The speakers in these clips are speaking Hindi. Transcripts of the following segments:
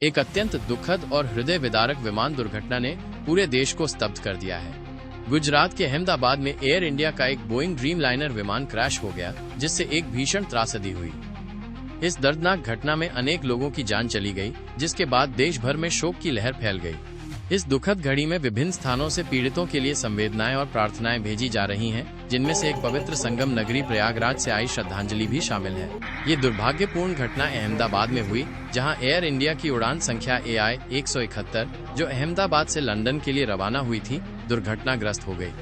एक अत्यंत दुखद और हृदय विदारक विमान दुर्घटना ने पूरे देश को स्तब्ध कर दिया है। गुजरात के अहमदाबाद में एयर इंडिया का एक बोइंग ड्रीमलाइनर विमान क्रैश हो गया, जिससे एक भीषण त्रासदी हुई। इस दर्दनाक घटना में अनेक लोगों की जान चली गई, जिसके बाद देश भर में शोक की लहर फैल गई। इस दुखद घड़ी में विभिन्न स्थानों से पीड़ितों के लिए संवेदनाएं और प्रार्थनाएं भेजी जा रही हैं, जिनमें से एक पवित्र संगम नगरी प्रयागराज से आई श्रद्धांजलि भी शामिल है। ये दुर्भाग्यपूर्ण घटना अहमदाबाद में हुई, जहां एयर इंडिया की उड़ान संख्या AI 171, जो अहमदाबाद से लंदन के लिए रवाना हुई थी, दुर्घटनाग्रस्त हो गई।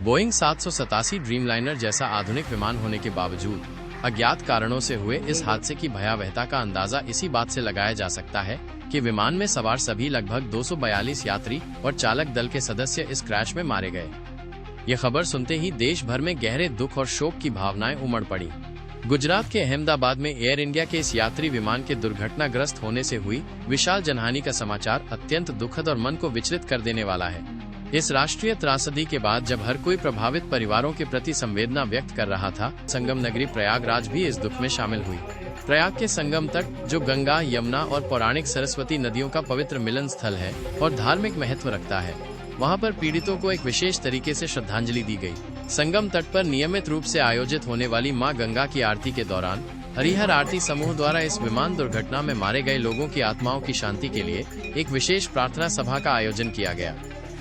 बोइंग 787 ड्रीमलाइनर जैसा आधुनिक विमान होने के बावजूद अज्ञात कारणों से हुए इस हादसे की भयावहता का अंदाजा इसी बात से लगाया जा सकता है कि विमान में सवार सभी लगभग 242 यात्री और चालक दल के सदस्य इस क्रैश में मारे गए। ये खबर सुनते ही देश भर में गहरे दुख और शोक की भावनाएं उमड़ पड़ी। गुजरात के अहमदाबाद में एयर इंडिया के इस यात्री विमान के दुर्घटनाग्रस्त होने से हुई विशाल जनहानि का समाचार अत्यंत दुखद और मन को विचलित कर देने वाला है। इस राष्ट्रीय त्रासदी के बाद जब हर कोई प्रभावित परिवारों के प्रति संवेदना व्यक्त कर रहा था, संगम नगरी प्रयागराज भी इस दुख में शामिल हुई। प्रयाग के संगम तट, जो गंगा, यमुना और पौराणिक सरस्वती नदियों का पवित्र मिलन स्थल है और धार्मिक महत्व रखता है, वहां पर पीड़ितों को एक विशेष तरीके से श्रद्धांजलि दी गई। संगम तट पर नियमित रूप से आयोजित होने वाली मां गंगा की आरती के दौरान हरिहर आरती समूह द्वारा इस विमान दुर्घटना में मारे गए लोगों की आत्माओं की शांति के लिए एक विशेष प्रार्थना सभा का आयोजन किया गया।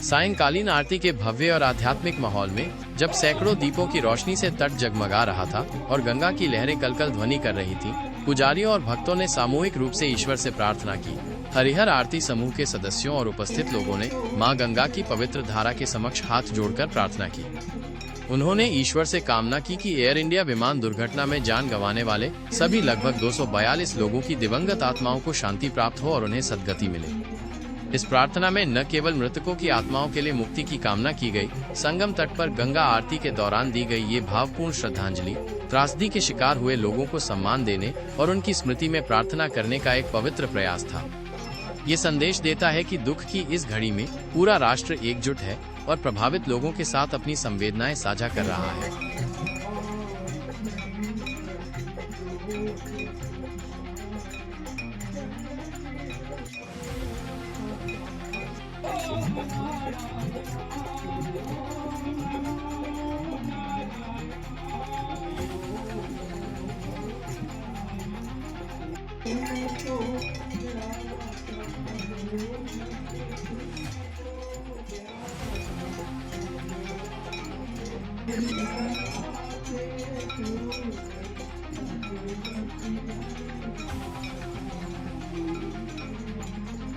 सायंकालीन आरती के भव्य और आध्यात्मिक माहौल में जब सैकड़ों दीपों की रोशनी से तट जगमगा रहा था और गंगा की लहरें कलकल ध्वनि कर रही थी, पुजारियों और भक्तों ने सामूहिक रूप से ईश्वर से प्रार्थना की। हरिहर आरती समूह के सदस्यों और उपस्थित लोगों ने मां गंगा की पवित्र धारा के समक्ष हाथ जोड़कर प्रार्थना की। उन्होंने ईश्वर से कामना की कि एयर इंडिया विमान दुर्घटना में जान गंवाने वाले सभी लगभग 242 लोगों की दिवंगत आत्माओं को शांति प्राप्त हो और उन्हें सद्गति मिले। इस प्रार्थना में न केवल मृतकों की आत्माओं के लिए मुक्ति की कामना की गई, संगम तट पर गंगा आरती के दौरान दी गई ये भावपूर्ण श्रद्धांजलि त्रासदी के शिकार हुए लोगों को सम्मान देने और उनकी स्मृति में प्रार्थना करने का एक पवित्र प्रयास था। ये संदेश देता है कि दुख की इस घड़ी में पूरा राष्ट्र एकजुट है और प्रभावित लोगों के साथ अपनी संवेदनाएं साझा कर रहा है। Thank you.